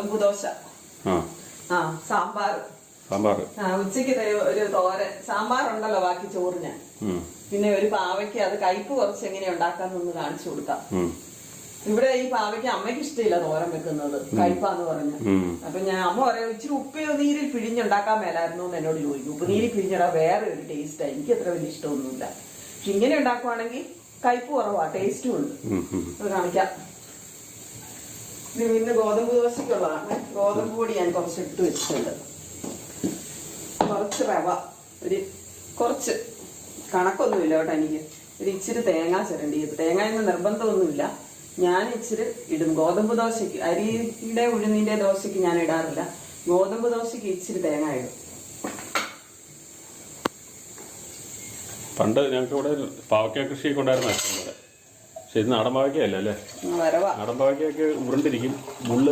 ഗോതമ്പ് ദോശ, സാമ്പാർ. ഉച്ചക്ക് ഒരു തോരൻ. സാമ്പാറുണ്ടല്ലോ ബാക്കി ചോറിന്. പിന്നെ ഒരു പാവയ്ക്ക്, അത് കയ്പ് കുറച്ച് എങ്ങനെ ഉണ്ടാക്കാന്നൊന്ന് കാണിച്ചു കൊടുക്കാം. ഇവിടെ ഈ പാവയ്ക്ക് അമ്മയ്ക്ക് ഇഷ്ടമില്ല തോരൻ വെക്കുന്നത്, കയ്പാന്ന് പറഞ്ഞു. അപ്പൊ അമ്മ പറയാം ഇച്ചിരി ഉപ്പ് നീരിൽ പിഴിഞ്ഞുണ്ടാക്കാൻ മേലായിരുന്നു എന്ന് എന്നോട് ചോദിക്കും. ഉപ്പ് നീരിൽ പിഴിഞ്ഞിടാൻ വേറെ ഒരു ടേസ്റ്റാ, എനിക്ക് അത്ര വലിയ ഇഷ്ടമൊന്നുമില്ല. പക്ഷെ ഇങ്ങനെ ഉണ്ടാക്കുവാണെങ്കിൽ കയ്പ് കുറവാ, ടേസ്റ്റും ഉണ്ട്. അത് കാണിക്കാം. പിന്നെ ഗോതമ്പ് ദോശക്കുള്ളതാണ്. ഗോതമ്പ് പൊടി ഞാൻ കുറച്ച് ഇട്ട് വെച്ചിട്ടുണ്ട്. കുറച്ച് റവ, കുറച്ച് കണക്കൊന്നുമില്ല കേട്ടോ. എനിക്ക് ഒരു ഇച്ചിരി തേങ്ങ ചിരണ്ടിയത്. തേങ്ങ എന്ന് നിർബന്ധമൊന്നുമില്ല, ഞാൻ ഇച്ചിരി ഇടും. ഗോതമ്പ് ദോശയ്ക്ക്, അരിയുടെ ഉഴുന്നിന്റെ ദോശയ്ക്ക് ഞാൻ ഇടാറില്ല. ഗോതമ്പ് ദോശയ്ക്ക് ഇച്ചിരി തേങ്ങ ഇടും. പണ്ട് ഞങ്ങൾക്ക് ഇവിടെ പാവയ്ക്ക കൃഷിയൊക്കെ ഉണ്ടായിരുന്നു. പക്ഷെ ഇത് നാടൻ പാവയ്ക്കല്ല അല്ലേ? നാടൻ പാവയ്ക്കൊക്കെ ഉരുണ്ടിരിക്കും, മുള്ള്